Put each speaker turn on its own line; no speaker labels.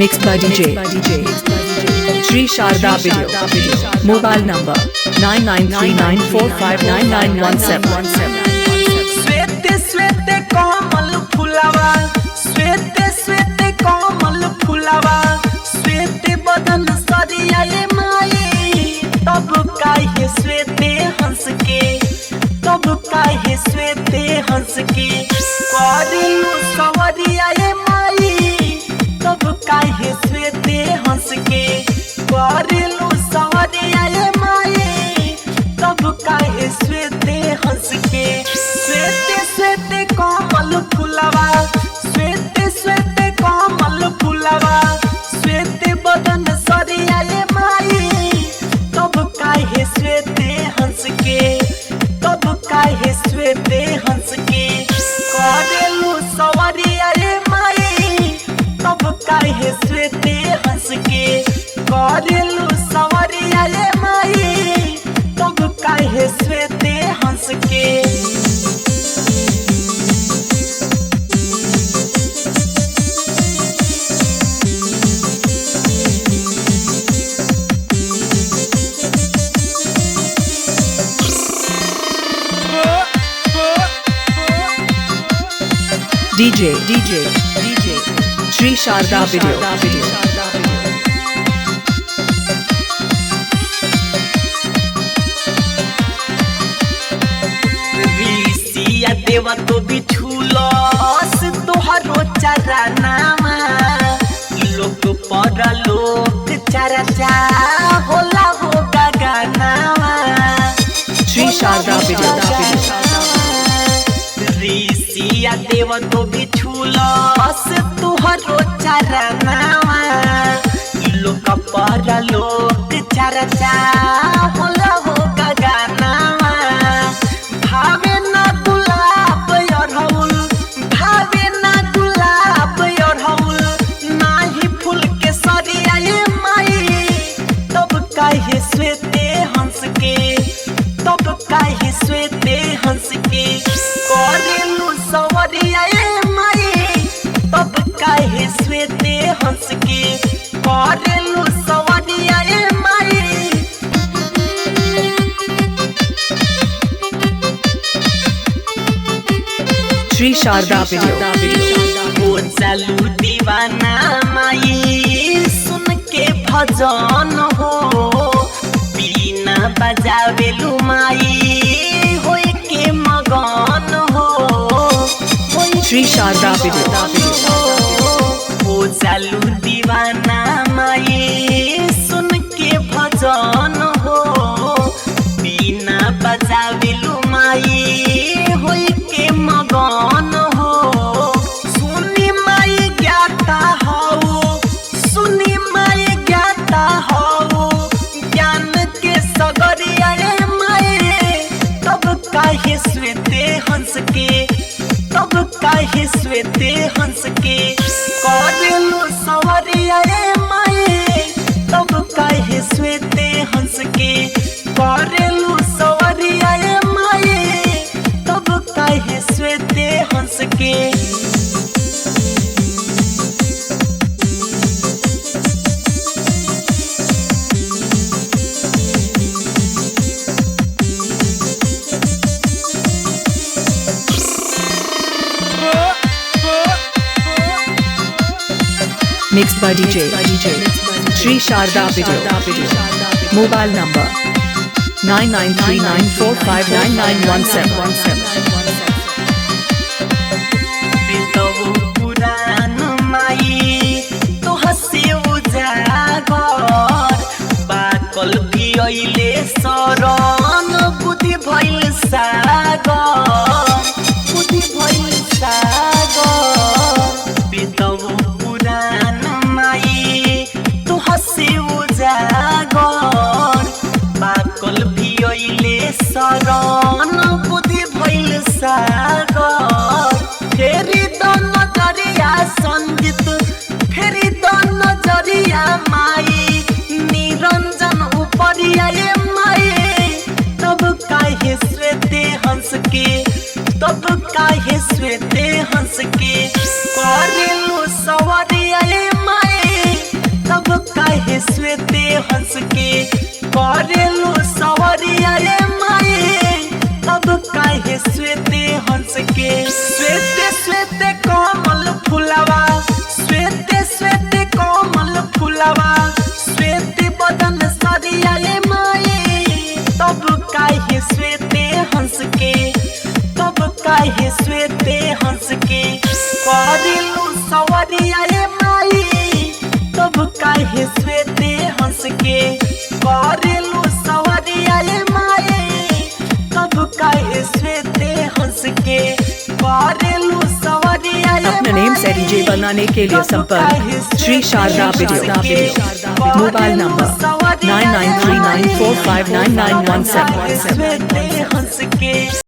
Mixed by DJ Shri Sharda Video. Mobile number 9939459917.
श्वेते श्वेते कोमल फुलावा, श्वेते श्वेते कोमल फुलावा, श्वेते बदन सरियाए माई, तब काहे श्वेते हंस के, तब काहे श्वेते हंस के, करिलु सवरियाए माई, तब काहे श्वेते हंस के, करिलु सवरियाए माई, तब काहे श्वेते हंस के। श्वेते श्वेते कोमल फुलावा, श्वेते श्वेते कोमल फुलावा, श्वेते बदन सरियाए माई, तब काहे श्वेते हंस के, तब काहे श्वेते हंस के, करेलु सवरियाए माई, तब काहे श्वेते हंस के, करेलु सवरियाए माई, तब काहे श्वेते हंस के।
DJ Shri Sharda Video.
ऋषिया देवा तो बिछुलस तोहरो चरनामा, लोक पर लोक चर्चा होला हो गगनामा।
Shri Sharda Video.
ऋषिया देवा तो बिछुलस तोहरो चरनामा, लोक पर लोक चर्चा होला हो गगनामा। भावे ना गुलाब अड़हुल, भावे ना गुलाब अड़हुल, नाही फूल के सरियाए माई, तब काहे श्वेते हंस के, तब काहे श्वेते हंस के, करेलु सवरियाए माई, तब काहे श्वेते हंस के, करेलु सवरियाए माई।
Shri Sharda Video.
हो चालू दीवाना माई, सुन के भजन हो, बीना बजावेलु माई, होय के मगन हो, होय
Shri Sharda Video.
हो चालू दीवाना माई, सुन के भजन हो, बीना बजावेलु माई, होय के मगन हो। सुनी माई ज्ञाता हो, सुनी माई ज्ञाता हो, ज्ञान के सगरियाए माई, तब काहे श्वेते हंस के, तब काहे श्वेते हंस के, करेलु सवरियाए माई, तब काहे श्वेते हंस के, करेलु सवरियाए माई, तब काहे श्वेते हंस के।
Mixed by DJ Shri Sharda Video. Mobile number 9939459917.
Purana माई तो हसे उजागर, बाकल भी अइले शरण, बुद्धि भइल सागर, बुद्धि भइल सागर। बितौ पुराण माई तो हसे उजागर, बाकल भी अइले शरण, बुद्धि भइल सागर। फेरी द नजरिया संजित, फेरी द नजरिया माई, निरंजन उपरियाए माई, तब काहे श्वेते हंस के, तब काहे श्वेते हंस के, करेलु सवरियाए माई, काहे श्वेते हंस के करेलू सवरिया रे माए तब काहे श्वेते हंस के श्वेते श्वेते कोमल फुलवा श्वेते श्वेते कोमल फुलवा श्वेते बदन सरिया रे माए तब काहे श्वेते हंस के तब काहे श्वेते हंस के करेलू सवरिया रे माए तब काहे श्वेते हंस के करेलू सवरिया रे माए तब काहे श्वेते हंस के करेलू सवरिया रे
अपना नेम से डीजे बनाने के लिए संपर्क Shri Sharda video. Mobile number 9939459917।
श्वेते हंस के